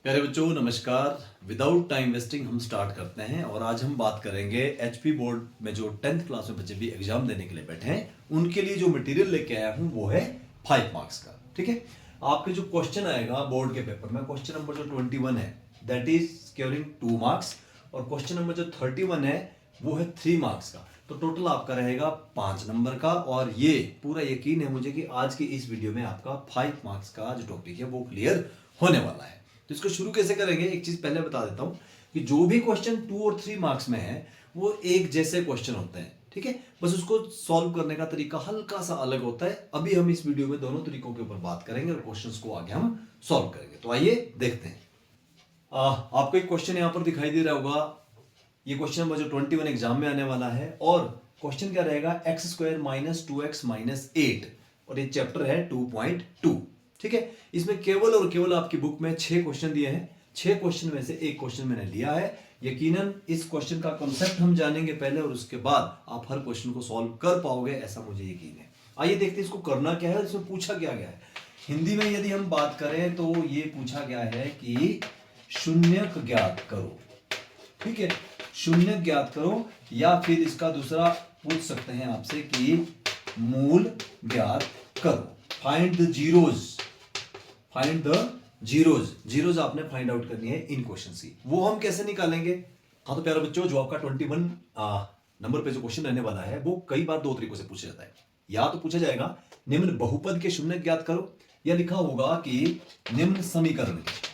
प्यारे बच्चों नमस्कार। विदाउट टाइम वेस्टिंग हम स्टार्ट करते हैं और आज हम बात करेंगे एचपी बोर्ड में जो 10th क्लास में बच्चे भी एग्जाम देने के लिए बैठे हैं उनके लिए जो मटेरियल लेके आया हूं वो है 5 मार्क्स का। ठीक है, आपके जो क्वेश्चन आएगा बोर्ड के पेपर में, क्वेश्चन नंबर जो 21 है दैट इज स्कोरिंग 2 मार्क्स और क्वेश्चन नंबर जो 31 है वो है 3 मार्क्स का। तो टोटल आपका रहेगा 5 नंबर का और ये पूरा यकीन है मुझे कि आज की इस वीडियो में आपका 5 मार्क्स का जो टॉपिक है वो क्लियर होने वाला है। तो इसको शुरू कैसे करेंगे, एक चीज पहले बता देता हूं कि जो भी क्वेश्चन 2 और 3 मार्क्स में है वो एक जैसे क्वेश्चन होते हैं। ठीक है, बस उसको सॉल्व करने का तरीका हल्का सा अलग होता है। अभी हम इस वीडियो में दोनों तरीकों के ऊपर बात करेंगे और क्वेश्चंस को आगे हम सॉल्व करेंगे। तो आइए देखते हैं। आपको एक क्वेश्चन यहां पर दिखाई दे रहा होगा, ये क्वेश्चन नंबर जो 21 एग्जाम में आने वाला है और क्वेश्चन क्या रहेगा, x square minus 2x minus 8 और ये चैप्टर है 2.2। ठीक है, इसमें केवल और केवल आपकी बुक में 6 क्वेश्चन दिए हैं। 6 क्वेश्चन में से एक क्वेश्चन मैंने लिया है। यकीनन इस क्वेश्चन का कॉन्सेप्ट हम जानेंगे पहले और उसके बाद आप हर क्वेश्चन को सॉल्व कर पाओगे, ऐसा मुझे यकीन है। आइए देखते हैं इसको करना क्या है और इसमें पूछा क्या गया है। हिंदी में यदि हम बात करें तो ये पूछा गया है कि शून्यक ज्ञात करो। ठीक है, शून्यक ज्ञात करो या फिर इसका दूसरा पूछ सकते हैं आपसे कि मूल ज्ञात करो। Find the zeros, find the zeros. Zeros आपने फाइंड आउट करनी है इन क्वेश्चन की। वो हम कैसे निकालेंगे? हाँ तो प्यारे बच्चों, जो आपका 21 नंबर पे जो क्वेश्चन रहने वाला है वो कई बार दो तरीकों से पूछा जाता है। या तो पूछा जाएगा निम्न बहुपद के शून्य ज्ञात करो, या लिखा होगा कि निम्न समीकरण के।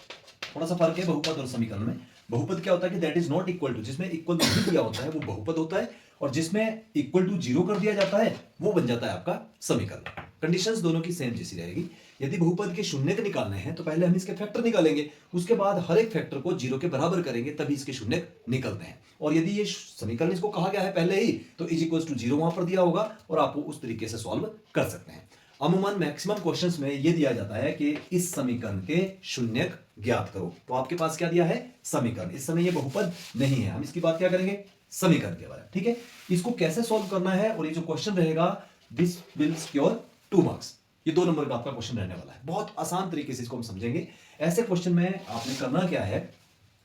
थोड़ा सा फर्क है बहुपद और समीकरण में। बहुपद क्या होता है कि that is not equal to, जिसमें इक्वल नहीं दिया होता है वो बहुपद होता है और जिसमें इक्वल टू 0 कर दिया जाता है वो बन जाता है आपका समीकरण। कंडीशंस दोनों की सेम जैसी रहेगी। यदि बहुपद के शून्य के निकालने हैं तो पहले हम इसके फैक्टर निकालेंगे, उसके बाद हर एक फैक्टर को 0 के बराबर करेंगे तभी इसके शून्य निकलते हैं। और यदि ये समीकरण इसको कहा गया है पहले ही तो इज इक्वल टू 0 वहां पर दिया होगा और आप उस तरीके से सॉल्व कर सकते हैं। अमूमन मैक्सिमम क्वेश्चंस में ये दिया जाता है कि इस समीकरण के शून्यक ज्ञात करो। तो आपके पास क्या दिया है? समीकरण। इस समय ये बहुपद नहीं है, हम इसकी बात क्या करेंगे? समीकरण के बारे में। ठीक है, इसको कैसे सॉल्व करना है और ये जो क्वेश्चन रहेगा दिस विल सिक्योर 2 मार्क्स। ये 2 नंबर का आपका क्वेश्चन रहने वाला है। बहुत आसान तरीके से इसको हम समझेंगे। ऐसे क्वेश्चन में आपने करना क्या है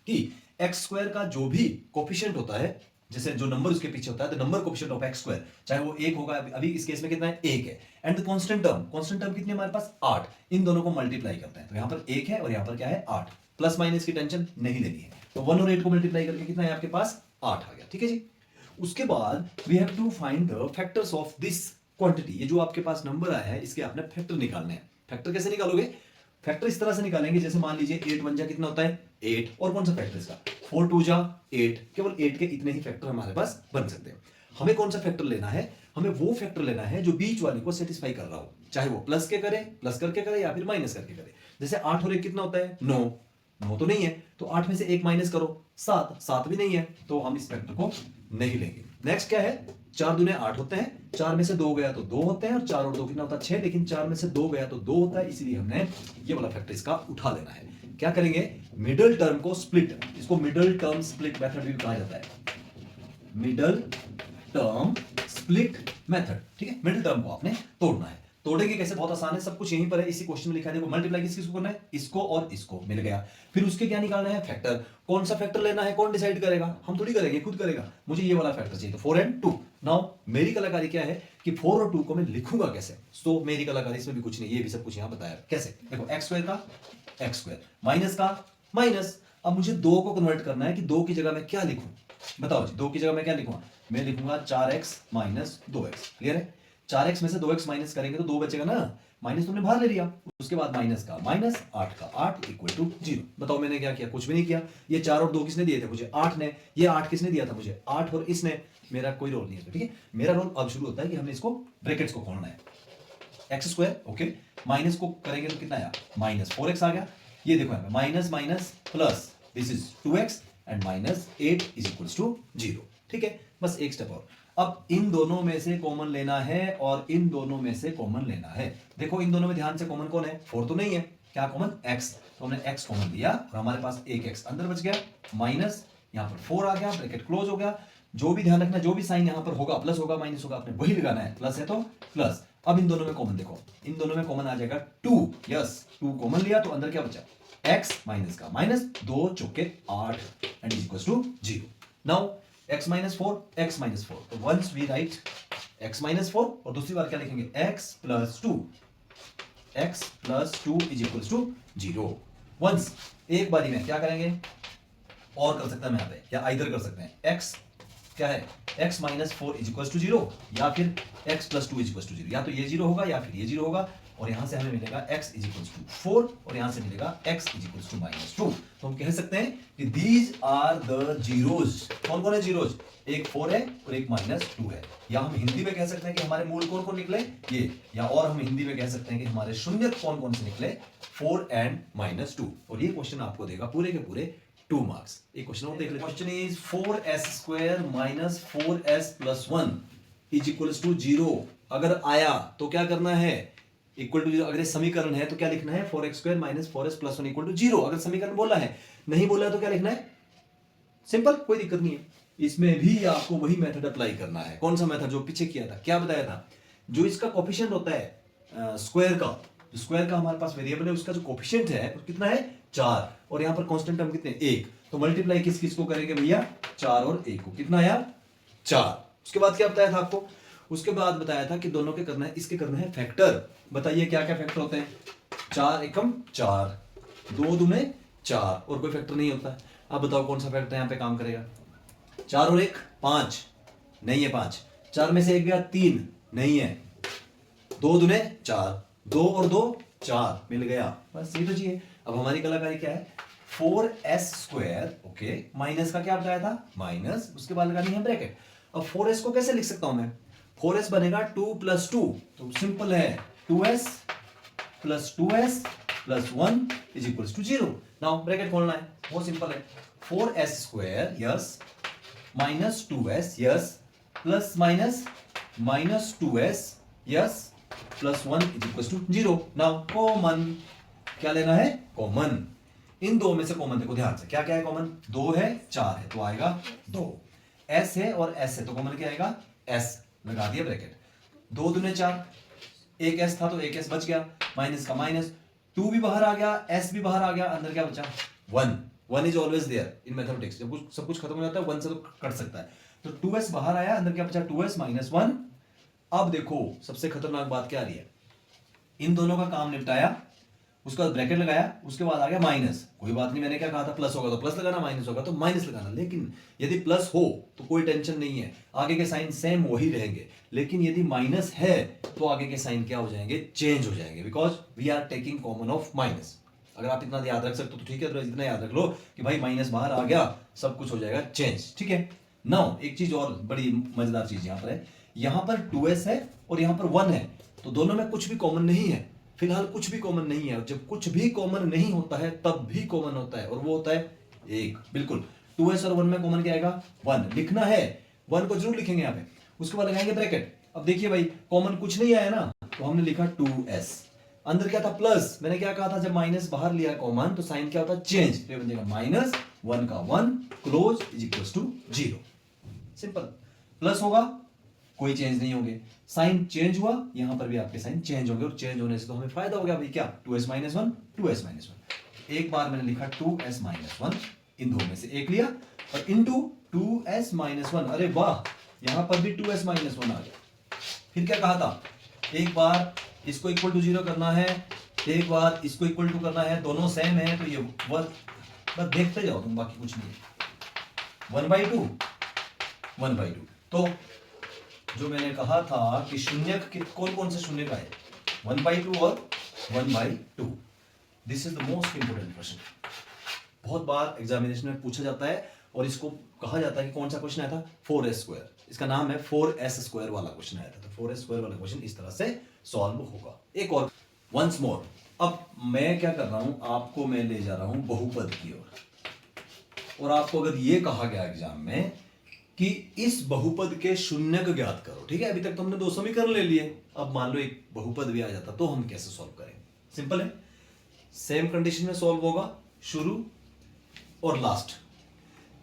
कि एक्स स्क्वायर का जो भी कोफिशिएंट होता है, जैसे जो नंबर उसके पीछे होता है, the number coefficient of x square, चाहे वो 1 होगा, अभी इस केस में कितना है? 1 है। एंड द कांस्टेंट टर्म कितनी है हमारे पास? 8। इन दोनों को मल्टीप्लाई करते हैं तो यहां पर 1 है और यहां पर क्या है? 8। प्लस माइनस की टेंशन नहीं लेनी है। तो 1 और 8 को मल्टीप्लाई करके कितना है आपके पास? 8 आ गया। ठीक है जी। उसके बाद we have to find the factors of this quantity. ये जो आपके पास नंबर आया है इसके आपने फैक्टर निकालने हैं। फैक्टर कैसे निकालोगे? फैक्टर इस तरह से निकालेंगे जैसे मान लीजिए 8 1 जा कितना होता है? 8। और कौन सा फैक्टर इसका? 4 2 जा 8। केवल 8 के इतने ही फैक्टर हमारे पास बन सकते हैं। हमें कौन सा फैक्टर लेना है? हमें वो फैक्टर लेना है जो बीच वाले को सेटिस्फाई कर रहा हो, चाहे वो प्लस के करे, प्लस करके करे या फिर माइनस करके करे। जैसे 8 और 1 कितना होता है? 9। 9 तो नहीं है तो 8 में से 1 माइनस करो, 7। 7 भी नहीं है तो हम इस फैक्टर को नहीं लेंगे। नेक्स्ट क्या है? 4 दूने 8 होते हैं, 4 में से 2 गया तो 2 होते हैं और 4 और 2 कितना होता है? 6। लेकिन 4 में से 2 गया तो 2 होता है, इसलिए हमने ये वाला फैक्टर इसका उठा लेना है। क्या करेंगे? मिडल टर्म को स्प्लिट, इसको मिडल टर्म स्प्लिट मेथड भी कहा जाता है। Middle term split method. ठीक है, मिडल टर्म को आपने तोड़ना है। तोड़ेंगे कैसे? बहुत आसान है, सब कुछ यहीं पर है, इसी क्वेश्चन में लिखा है। देखो मल्टीप्लाई किसको करना है? इसको और इसको, मिल गया। फिर उसके क्या निकालना है? फैक्टर। कौन सा फैक्टर लेना है कौन डिसाइड करेगा? हम थोड़ी करेंगे, खुद करेगा। मुझे ये वाला फैक्टर चाहिए तो 4 and 2। नाउ मेरी कलाकारी क्या है कि 4 और 2 को मैं लिखूंगा कैसे? तो मेरी कलाकारी इसमें भी कुछ नहीं, ये भी सब कुछ यहां बताया कैसे। देखो एक्स स्क्वायर का एक्स स्क्वायर, माइनस का माइनस। अब मुझे 2 को कन्वर्ट करना है कि 2 की जगह मैं क्या लिखूं? बताओ जी, 2 की जगह मैं क्या लिखूंगा? मैं लिखूंगा 4x माइनस 2x। क्लियर है? 4x में से 2x माइनस करेंगे तो 2 बचेगा ना, माइनस तुमने बाहर ले लिया। उसके बाद माइनस का माइनस, 8 का 8 इक्वल टू 0। बताओ मैंने क्या किया? कुछ भी नहीं किया। ये 4 और 2 किसने दिए थे? मुझे 8 ने। ये 8 किसने दिया था? मुझे 8 और इसने। मेरा कोई रोल नहीं है। ठीक है, मेरा रोल अब शुरू होता है कि हमने इसको ब्रैकेट्स को खोलना है। एक्स स्क्वायर ओके, माइनस को करेंगे तो कितना आया? माइनस 4x आ गया। ये देखो यहाँ पे minus minus plus, this is 2x and minus 8 is equals to 0। ठीक है, बस एक स्टेप और। अब इन दोनों में से कॉमन लेना है और इन दोनों में से कॉमन लेना है। देखो इन दोनों में ध्यान से कॉमन कौन है? 4 तो नहीं है। क्या कॉमन? x। तो हमने x कॉमन लिया और हमारे पास एक x अंदर बच गया, माइनस यहां पर 4 आ गया, ब्रैकेट क्लोज हो गया। जो भी ध्यान रखना, जो भी साइन यहां पर होगा, प्लस होगा माइनस होगा, आपने वही लगाना है। प्लस है तो प्लस। अब इन दोनों में कॉमन देखो, इन दोनों में कॉमन आ जाएगा 2। यस, 2 कॉमन लिया तो अंदर क्या बचा? x माइनस का माइनस 2 चौके 8 and is equals to 0. Now x minus 4 x minus 4, तो once we write x minus 4 और दूसरी बार क्या लिखेंगे x plus 2 is equals to 0. Once एक बारी में क्या करेंगे और कर सकते हैं यहाँ पे, या आइदर कर सकते हैं x क्या है x minus 4 is equals to 0 या फिर x plus 2 is equals to 0. या तो ये 0 होगा या फिर ये 0 होगा और यहां से हमें मिलेगा x इज इक्वल्स टू 4 और यहां से मिलेगा x is equals to minus 2. तो हम कह सकते हैं कि दीज आर द जीरोज. कौन कौन है जीरोज? एक 4 है और एक माइनस 2 है. या हम हिंदी में कह सकते हैं कि हमारे मूल कौन कौन निकले ये, या और हम हिंदी में कह सकते हैं कि हमारे शून्य कौन कौन से निकले 4 एंड माइनस 2. और ये क्वेश्चन आपको देगा पूरे के पूरे 2 मार्क्स. एक क्वेश्चन और देख लेते हैं. Question is 4s square minus 4s plus 1 is equals to 0. अगर आया तो क्या करना है? Equal to 0. अगर समीकरण है तो क्या लिखना है? 4x square minus 4s plus 1 equal to 0. अगर समीकरण बोला है, नहीं बोला है तो क्या लिखना है? सिंपल, कोई दिक्कत नहीं है. इसमें भी आपको वही मेथड अप्लाई करना है. कौन सा मेथड? जो पीछे किया था. क्या बताया था? जो इसका कोफिशिएंट होता है स्क्वायर का, स्क्वायर का हमारे पास वेरिएबल है, उसका जो कोफिशिएंट है वो कितना है? 4. और यहां पर कांस्टेंट टर्म कितने? 1. तो मल्टीप्लाई किस किस को करेंगे भैया? 4 और 1 को. कितना आया? 4. उसके बाद क्या बताया था आपको? उसके बाद बताया था कि दोनों के करना है, इसके करना है फैक्टर. बताइए क्या क्या फैक्टर होते हैं? 4 एकम 4, 2 दूने 4 और कोई फैक्टर नहीं होता. अब बताओ कौन सा फैक्टर यहां पे काम करेगा? 4 और 1 5 नहीं है. 5 4 में से 1 गया 3 नहीं है. 2 दूने 4, 2 और 2 4 मिल गया. बस ये तो चाहिए. अब हमारी कलाकारी क्या है? 4s स्क्वायर ओके माइनस का क्या बताया था? माइनस, उसके बाद लगानी है ब्रैकेट. अब 4s को कैसे लिख सकता हूं मैं? 4s बनेगा 2 प्लस 2, तो सिंपल है 2s plus 2s plus 1 is equals to 0. Now bracket खोलना है, वो सिंपल है. 4s square yes minus 2s yes plus minus minus 2s yes plus 1 is equals to 0. Now common क्या लेना है? कॉमन. इन दो में से कॉमन देखो ध्यान से. क्या क्या है कॉमन? 2 है 4 है तो आएगा 2. s है और s है तो कॉमन क्या आएगा? s. लगा दिया ब्रैकेट. 2 दूने 4, एक s था तो एक s बच गया. माइनस का माइनस, 2 भी बाहर आ गया, s भी बाहर आ गया, अंदर क्या बचा? 1. 1 is always there in mathematics. जब कुछ सब कुछ खत्म हो जाता है 1 से तो कट सकता है. तो 2s बाहर आया, अंदर क्या बचा? 2s minus 1. अब देखो सबसे खतरनाक बात क्या आ रही है? इन दोनों का काम निपटाया, उसके बाद ब्रैकेट लगाया, उसके बाद आ गया माइनस. कोई बात नहीं, मैंने क्या कहा था? प्लस होगा तो प्लस लगाना, माइनस होगा तो माइनस लगाना. लेकिन यदि प्लस हो तो कोई टेंशन नहीं है, आगे के साइन सेम वही रहेंगे. लेकिन यदि माइनस है तो आगे के साइन क्या हो जाएंगे? चेंज हो जाएंगे. Because we are taking common of minus. अगर आप इतना याद रख सकते हो तो ठीक है, तो इतना याद रख लो कि भाई माइनस बाहर आ गया, सब कुछ हो जाएगा चेंज. ठीक है. नाउ एक चीज और बड़ी मजेदार चीज यहां पर है. यहां पर 2s है और यहां पर 1 है, तो दोनों में कुछ भी कॉमन नहीं है. फिलहाल कुछ भी कॉमन नहीं है. जब कुछ भी कॉमन नहीं होता है तब भी कॉमन होता है, और वो होता है 1. बिल्कुल. 2s और 1 में कॉमन क्या आएगा? 1. लिखना है 1 को जरूर लिखेंगे यहां पे. उसके बाद लगाएंगे ब्रैकेट. अब देखिए भाई कॉमन कुछ नहीं आया ना, तो हमने लिखा 2s. अंदर क्या था? प्लस. मैंने क्या कहा था? जब माइनस बाहर लिया कॉमन तो साइन क्या होता है? चेंज. तो बन जाएगा माइनस 1 का 1 close is equals to 0. Simple. Plus होगा कोई चेंज नहीं होंगे, साइन चेंज हुआ, यहां पर भी आपके साइन चेंज होंगे, और चेंज होने से तो हमें फायदा हो गया भाई. क्या? 2s minus 1 2s minus 1. एक बार मैंने लिखा 2s माइनस 1, इन दो में से एक लिया और इनटू 2s माइनस 1. अरे वाह, यहां पर भी 2s माइनस 1 आ गया. फिर क्या कहा था? एक बार इसको इक्वल टू 0 करना है, एक बार इसको इक्वल टू करना है, दोनों सेम है तो ये बस देखते जाओ तुम, बाकी कुछ नहीं. 1/2 1/2. तो जो मैंने कहा था कि शून्य कौन कौन से शून्य का है? 1/2 और 1/2. This is the most important question. बहुत बार एग्जामिनेशन में पूछा जाता है और इसको कहा जाता है कि कौन सा क्वेश्चन आया था? 4s square. इसका नाम है 4s स्क्वायर वाला क्वेश्चन आया था. तो 4s स्क्वायर वाला क्वेश्चन इस तरह से सॉल्व होगा. एक और वंस मोर. अब मैं क्या कर रहा हूं? आपको मैं ले जा रहा हूं बहुपद की ओर. और आपको अगर ये कहा गया एग्जाम में कि इस बहुपद के शून्यक ज्ञात करो, ठीक है, अभी तक तो हमने 2 समीकरण ले लिए, अब मान लो एक बहुपद भी आ जाता तो हम कैसे सॉल्व करेंगे? सिंपल है, सेम कंडीशन में सॉल्व होगा, शुरू और लास्ट.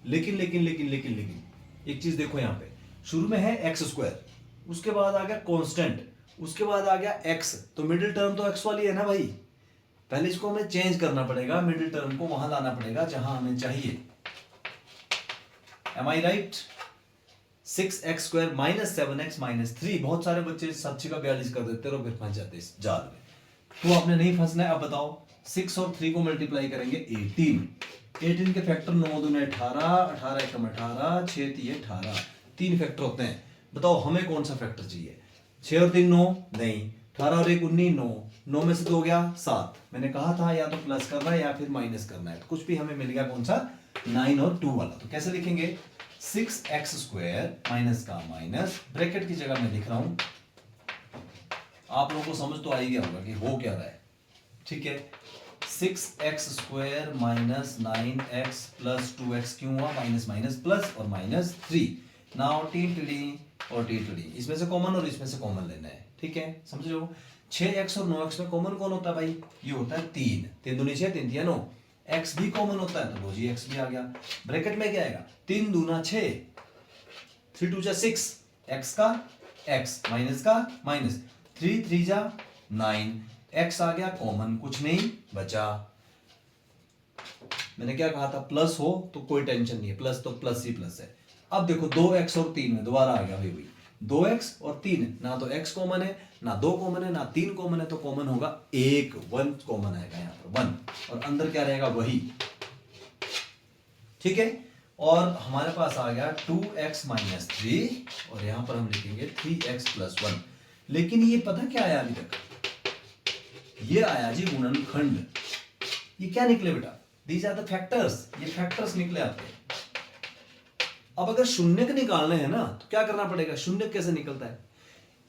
लेकिन लेकिन लेकिन लेकिन लेकिन एक चीज देखो, यहां पे शुरू में है एक्स स्क्वायर, उसके बाद आ गया कांस्टेंट, उसके बाद आ गया एक्स, तो मिडिल टर्म तो एक्स वाली है ना भाई. पहले इसको हमें चेंज करना पड़ेगा, मिडिल टर्म को वहां लाना पड़ेगा जहां हमें चाहिए। Am I right? 6x square minus 7x minus 3। बहुत सारे बच्चे 7 का 42 कर देते हैं और फिर फंस जाते हैं इस जाल में, तो आपने नहीं फंसना है। अब बताओ 6 और 3 को मल्टीप्लाई करेंगे 18 के फैक्टर 9 दूने 18, 18 एकम 18, 6 3 18, 3 फैक्टर होते हैं। बताओ हमें कौन सा फैक्टर चाहिए? 6 और 3 9 नहीं, 18 और 1 19 9, 9 में से 2 गया 7। मैंने कहा था या तो प्लस करना है या फिर माइनस करना है, तो कुछ भी हमें मिल गया कौन सा? 9 और 2 वाला। तो कैसे लिखेंगे? 6x स्क्वायर माइनस का माइनस, ब्रैकेट की जगह मैं लिख रहा हूं, आप लोगों को समझ तो आ ही गया होगा कि हो क्या रहा है, ठीक है। 6x square minus 9x plus 2x, क्यों हुआ? माइनस माइनस प्लस और माइनस 3। नाउ टी और टी, इसमें से कॉमन और इसमें से कॉमन लेना है, ठीक है, समझो। 6x और 9x में कॉमन कौन होता है भाई? ये होता है 3, 3 दूनी 6, 3 3 9। x भी कॉमन होता है, तो लो जी x भी आ गया। ब्रैकेट में क्या आएगा? 3 दूना 6, 3 2 जा 6, x का x माइनस का माइनस, 3 3 जा 9, x आ गया कॉमन, कुछ नहीं बचा। मैंने क्या कहा था? प्लस हो तो कोई टेंशन नहीं है, प्लस तो प्लस ही प्लस है। अब देखो 2x और 3 में दोबारा आ गया भाई, 2x और 3, ना तो x कॉमन है, ना 2 कॉमन है, ना 3 कॉमन है, तो कॉमन होगा 1, 1 कॉमन आएगा यहाँ पर 1, और अंदर क्या रहेगा? वही, ठीक है। और हमारे पास आ गया 2x माइनस 3, और यहां पर हम लिखेंगे 3x प्लस 1। लेकिन ये पता क्या आया अभी तक? ये आया जी गुणनखंड। ये क्या निकले बेटा? दीज आर द फैक्टर्स, ये फैक्टर्स निकले आपके। अब अगर शून्यक निकालने हैं ना, तो क्या करना पड़ेगा? शून्यक कैसे निकलता है?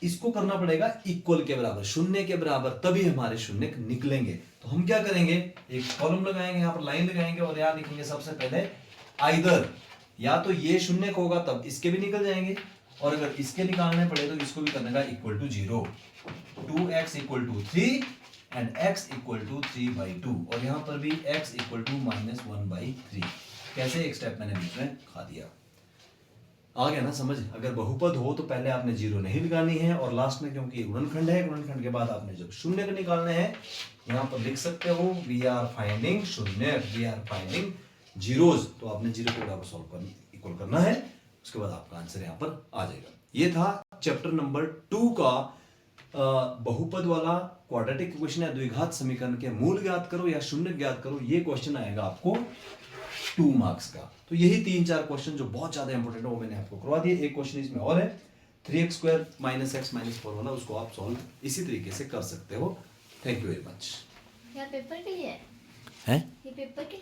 इसको करना पड़ेगा इक्वल के बराबर, शून्य के बराबर, तभी हमारे शून्यक निकलेंगे। तो हम क्या करेंगे? एक कॉलम लगाएंगे, यहां पर लाइन लगाएंगे, और यहां लिखेंगे सबसे पहले आइदर, या तो ये शून्यक होगा तब इसके भी निकल जाएंगे, और अगर इसके निकालने पड़े तो इसको भी करने का equal to 0। 2x equal to 3 and x equal to 3/2, और यहां पर भी x इक्वल टू -1/3। कैसे? एक स्टेप मैंने बीच में खा दिया। आ गया ना समझ? अगर बहुपद हो तो पहले आपने 0 नहीं लगानी है, और लास्ट में क्योंकि गुणनखंड है, गुणनखंड के बाद आपने जब शून्य निकालने हैं यहां पर लिख सकते हो वी आर फाइंडिंग शून्य, वी आर फाइंडिंग जीरोज, तो आपने 0 के बराबर सॉल्व करना, इक्वल करना है, उसके बाद आपका आंसर यहां पर आ जाएगा। ये था चैप्टर नंबर 2 का बहुपद वाला क्वाड्रेटिक इक्वेशन या द्विघात समीकरण के मूल ज्ञात करो या शून्य ज्ञात करो। ये क्वेश्चन आएगा आपको 2 मार्क्स का। तो यही 3-4 क्वेश्चन जो बहुत ज्यादा इंपॉर्टेंट है वो मैंने आपको करवा दिए। एक क्वेश्चन इसमें और है 3x square minus x minus 4 वाला, उसको आप सॉल्व इसी तरीके से कर सकते हो। Thank you very much. यार पेपर के लिए है? हैं? ये पेपर के